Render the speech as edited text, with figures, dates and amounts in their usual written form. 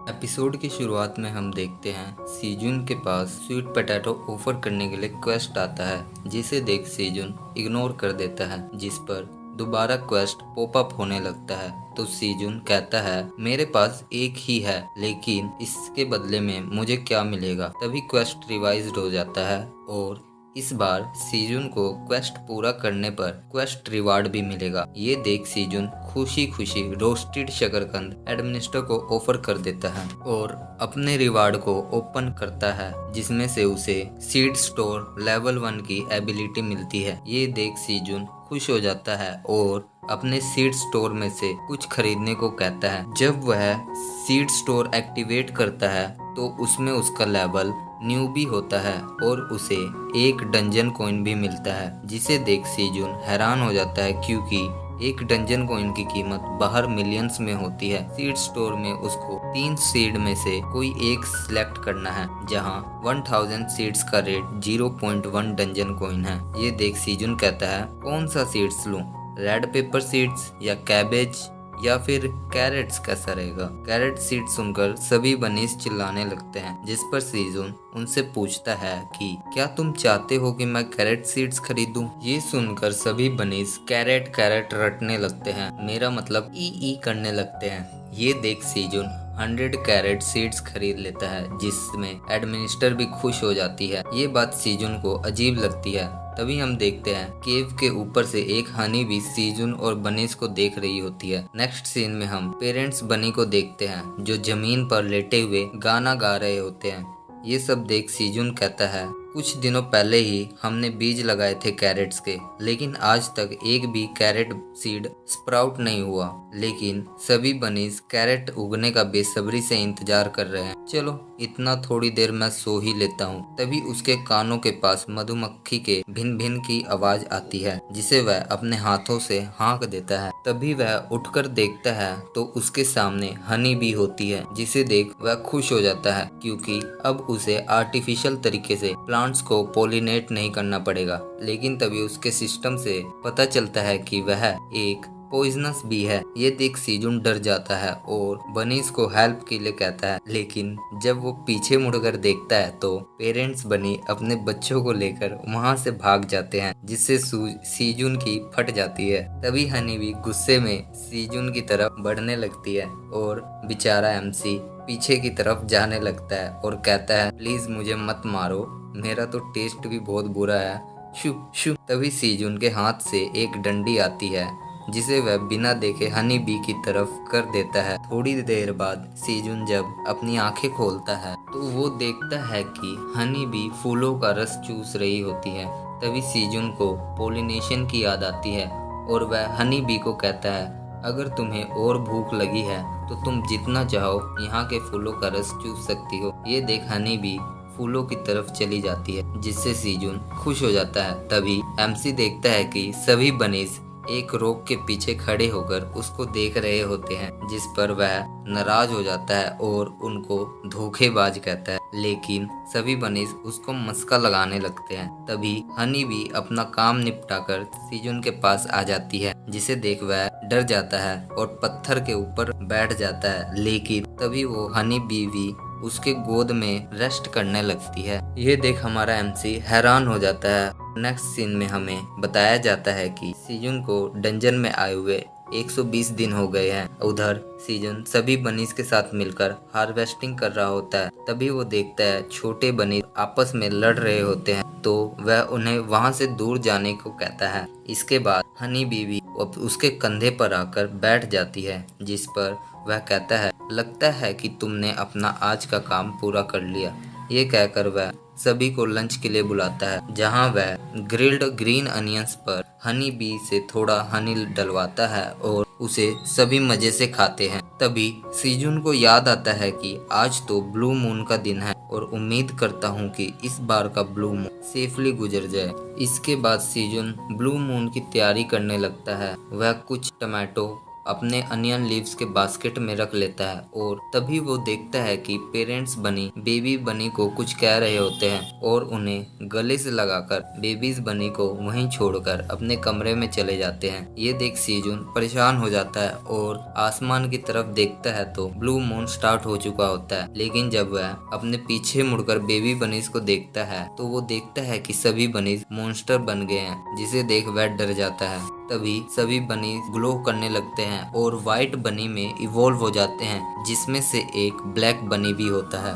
Episode की शुरुआत में हम देखते हैं सीजुन के पास स्वीट पोटैटो ऑफर करने के लिए क्वेस्ट आता है, जिसे देख सीजुन इग्नोर कर देता है, जिस पर दोबारा क्वेस्ट पॉप अप होने लगता है। तो सीजुन कहता है मेरे पास एक ही है, लेकिन इसके बदले में मुझे क्या मिलेगा। तभी क्वेस्ट रिवाइज्ड हो जाता है और इस बार सीजुन को क्वेस्ट पूरा करने पर क्वेस्ट रिवार्ड भी मिलेगा। ये देख सीजुन खुशी खुशी रोस्टेड शकरकंद एडमिनिस्टर को ऑफर कर देता है और अपने रिवार्ड को ओपन करता है, जिसमें से उसे सीड स्टोर लेवल 1 की एबिलिटी मिलती है। ये देख सीजुन खुश हो जाता है और अपने सीड स्टोर में से कुछ खरीदने को कहता है। जब वह सीड स्टोर एक्टिवेट करता है तो उसमें उसका लेवल न्यूबी होता है और उसे एक डंजन कॉइन भी मिलता है, जिसे देख सीजुन हैरान हो जाता है क्योंकि एक डंजन कॉइन की कीमत बाहर मिलियंस में होती है। सीड स्टोर में उसको 3 सीड में से कोई एक सिलेक्ट करना है, जहां 1000 सीड्स का रेट 0.1 डंजन कॉइन है। ये देख सीजुन कहता है कौन सा सीड्स लूं, रेड पेपर सीड्स या कैबेज या फिर कैरेट्स कैसा रहेगा। कैरेट सीड सुनकर सभी बनीज चिल्लाने लगते हैं, जिस पर सीजुन उनसे पूछता है कि क्या तुम चाहते हो कि मैं कैरेट सीड्स खरीदूं। ये सुनकर सभी बनीज कैरेट कैरेट रटने लगते हैं, मेरा मतलब ई करने लगते हैं। ये देख सीजुन 100 कैरेट सीड्स खरीद लेता है, जिसमें एडमिनिस्टर भी खुश हो जाती है। ये बात सीजुन को अजीब लगती है। तभी हम देखते हैं केव के ऊपर से एक हनी भी सीजुन और बनीज को देख रही होती है। नेक्स्ट सीन में हम पेरेंट्स बनी को देखते हैं, जो जमीन पर लेटे हुए गाना गा रहे होते हैं। ये सब देख सीजुन कहता है कुछ दिनों पहले ही हमने बीज लगाए थे कैरेट्स के, लेकिन आज तक एक भी कैरेट सीड स्प्राउट नहीं हुआ। लेकिन सभी बनीज कैरेट उगने का बेसब्री से इंतजार कर रहे हैं। चलो इतना थोड़ी देर मैं सो ही लेता हूँ। तभी उसके कानों के पास मधुमक्खी के भिन भिन की आवाज आती है, जिसे वह अपने हाथों से हाँक देता है। तभी वह उठकर देखता है तो उसके सामने हनी भी होती है, जिसे देख वह खुश हो जाता है क्योंकि अब उसे आर्टिफिशियल तरीके से प्लांट्स को पोलिनेट नहीं करना पड़ेगा। लेकिन तभी उसके सिस्टम से पता चलता है कि वह एक पॉइजनस भी है। ये देख सीजुन डर जाता है और बनीज को हेल्प के लिए कहता है, लेकिन जब वो पीछे मुड़कर देखता है तो पेरेंट्स बनी अपने बच्चों को लेकर वहां से भाग जाते हैं, जिससे सीजुन की फट जाती है। तभी हनी भी गुस्से में सीजुन की तरफ बढ़ने लगती है और बेचारा एमसी पीछे की तरफ जाने लगता है और कहता है प्लीज मुझे मत मारो, मेरा तो टेस्ट भी बहुत बुरा है। शु शु तभी सीजुन के हाथ से एक डंडी आती है, जिसे वह बिना देखे हनी बी की तरफ कर देता है। थोड़ी देर बाद सीजुन जब अपनी आंखें खोलता है तो वो देखता है कि हनी बी फूलों का रस चूस रही होती है। तभी सीजुन को पोलिनेशन की याद आती है और वह हनी बी को कहता है अगर तुम्हें और भूख लगी है तो तुम जितना चाहो यहाँ के फूलों का रस चूस सकती हो। ये देख हनी बी फूलों की तरफ चली जाती है, जिससे सीजुन खुश हो जाता है। तभी एमसी देखता है कि सभी बनीज एक रॉक के पीछे खड़े होकर उसको देख रहे होते हैं, जिस पर वह नाराज हो जाता है और उनको धोखेबाज कहता है। लेकिन सभी बनीज उसको मस्का लगाने लगते हैं। तभी हनी भी अपना काम निपटाकर सीजुन के पास आ जाती है, जिसे देख वह डर जाता है और पत्थर के ऊपर बैठ जाता है। लेकिन तभी वो हनी बीवी उसके गोद में रेस्ट करने लगती है। ये देख हमारा एमसी हैरान हो जाता है। नेक्स्ट सीन में हमें बताया जाता है कि सीजुन को डंजन में आए हुए 120 दिन हो गए हैं। उधर सीजुन सभी बनीज के साथ मिलकर हार्वेस्टिंग कर रहा होता है। तभी वो देखता है छोटे बनीज आपस में लड़ रहे होते हैं, तो वह उन्हें वहां से दूर जाने को कहता है। इसके बाद हनी बीवी उसके कंधे पर आकर बैठ जाती है, जिस पर वह कहता है लगता है कि तुमने अपना आज का काम पूरा कर लिया। ये कहकर वह सभी को लंच के लिए बुलाता है, जहां वह ग्रिल्ड ग्रीन अनियंस पर हनी बी से थोड़ा हनी डलवाता है और उसे सभी मजे से खाते हैं। तभी सीजुन को याद आता है कि आज तो ब्लू मून का दिन है और उम्मीद करता हूँ कि इस बार का ब्लू मून सेफली गुजर जाए। इसके बाद सीजुन ब्लू मून की तैयारी करने लगता है। वह कुछ टमाटो अपने अनियन लीव्स के बास्केट में रख लेता है और तभी वो देखता है कि पेरेंट्स बनी बेबी बनी को कुछ कह रहे होते हैं और उन्हें गले से लगाकर बेबीज बनी को वहीं छोड़कर अपने कमरे में चले जाते हैं। ये देख सीजुन परेशान हो जाता है और आसमान की तरफ देखता है तो ब्लू मून स्टार्ट हो चुका होता है। लेकिन जब वह अपने पीछे मुड़कर बेबी बनीज को देखता है तो वो देखता है कि सभी बनीज मॉन्स्टर बन गए हैं, जिसे देख वह डर जाता है। तभी सभी बनी ग्लो करने लगते हैं और व्हाइट बनी में इवॉल्व हो जाते हैं, जिसमें से एक ब्लैक बनी भी होता है।